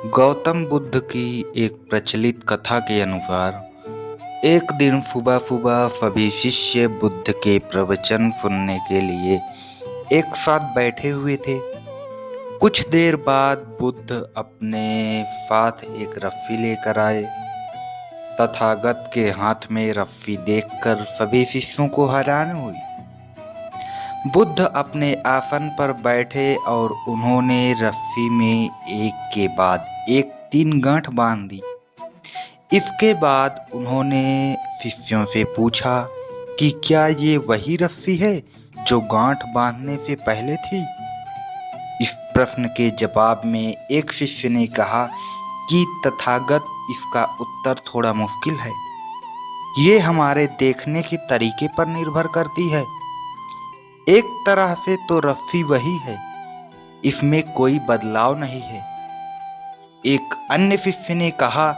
गौतम बुद्ध की एक प्रचलित कथा के अनुसार एक दिन सुबह सुबह सभी शिष्य बुद्ध के प्रवचन सुनने के लिए एक साथ बैठे हुए थे। कुछ देर बाद बुद्ध अपने साथ एक रस्सी लेकर आए। तथागत के हाथ में रस्सी देखकर सभी शिष्यों को हैरानी हुई। बुद्ध अपने आसन पर बैठे और उन्होंने रस्सी में एक के बाद एक 3 गांठ बांध दी। इसके बाद उन्होंने शिष्यों से पूछा कि क्या ये वही रस्सी है जो गांठ बांधने से पहले थी। इस प्रश्न के जवाब में एक शिष्य ने कहा कि तथागत, इसका उत्तर थोड़ा मुश्किल है। ये हमारे देखने के तरीके पर निर्भर करती है। एक तरह से तो रस्सी वही है, इसमें कोई बदलाव नहीं है। एक अन्य शिष्य ने कहा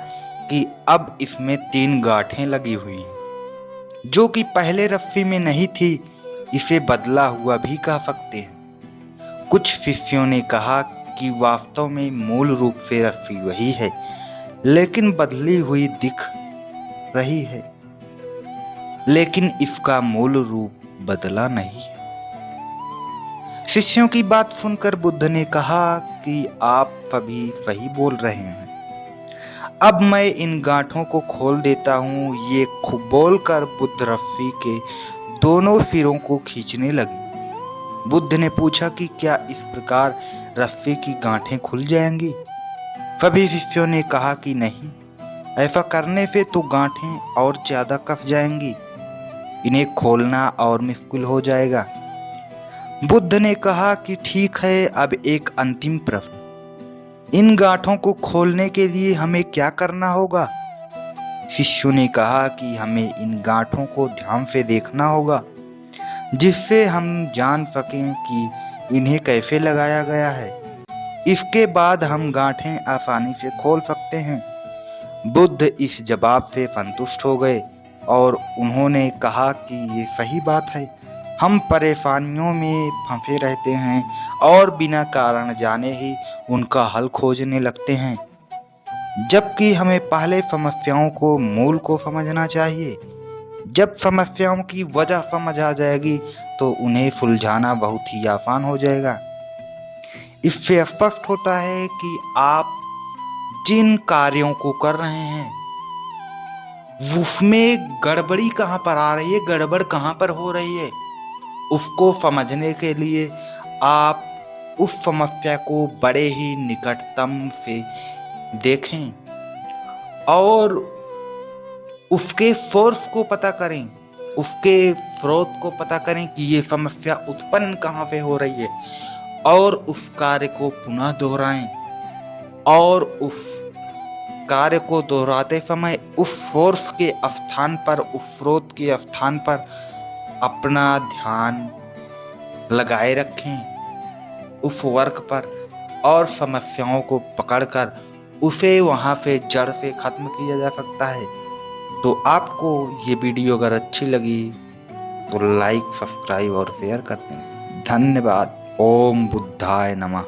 कि अब इसमें 3 गांठें लगी हुई हैं, जो कि पहले रस्सी में नहीं थी। इसे बदला हुआ भी कह सकते हैं। कुछ शिष्यों ने कहा कि वास्तव में मूल रूप से रस्सी वही है, लेकिन बदली हुई दिख रही है, लेकिन इसका मूल रूप बदला नहीं है। शिष्यों की बात सुनकर बुद्ध ने कहा कि आप सभी सही बोल रहे हैं। अब मैं इन गांठों को खोल देता हूँ। ये बोलकर बुद्ध रस्सी के दोनों सिरों को खींचने लगे। बुद्ध ने पूछा कि क्या इस प्रकार रस्सी की गांठें खुल जाएंगी। सभी शिष्यों ने कहा कि नहीं, ऐसा करने से तो गांठें और ज्यादा कस जाएंगी, इन्हें खोलना और मुश्किल हो जाएगा। बुद्ध ने कहा कि ठीक है, अब एक अंतिम प्रश्न, इन गांठों को खोलने के लिए हमें क्या करना होगा। शिष्यों ने कहा कि हमें इन गांठों को ध्यान से देखना होगा, जिससे हम जान सकें कि इन्हें कैसे लगाया गया है। इसके बाद हम गांठें आसानी से खोल सकते हैं। बुद्ध इस जवाब से संतुष्ट हो गए और उन्होंने कहा कि ये सही बात है। हम परेशानियों में फंसे रहते हैं और बिना कारण जाने ही उनका हल खोजने लगते हैं, जबकि हमें पहले समस्याओं को मूल को समझना चाहिए। जब समस्याओं की वजह समझ आ जाएगी तो उन्हें सुलझाना बहुत ही आसान हो जाएगा। इससे स्पष्ट होता है कि आप जिन कार्यों को कर रहे हैं उसमें गड़बड़ी कहाँ पर आ रही है, गड़बड़ कहाँ पर हो रही है, उसको समझने के लिए आप उस समस्या को बड़े ही निकटतम से देखें और उसके सोर्स को पता करें, उसके स्रोत को पता करें कि ये समस्या उत्पन्न कहाँ से हो रही है, और उस कार्य को पुनः दोहराएं और उस कार्य को दोहराते समय उस सोर्स के स्थान पर, उस स्रोत के स्थान पर अपना ध्यान लगाए रखें उस वर्क पर, और समस्याओं को पकड़कर उसे वहां से जड़ से खत्म किया जा सकता है। तो आपको ये वीडियो अगर अच्छी लगी तो लाइक, सब्सक्राइब और शेयर करते हैं। धन्यवाद। ओम बुद्धाय नमः।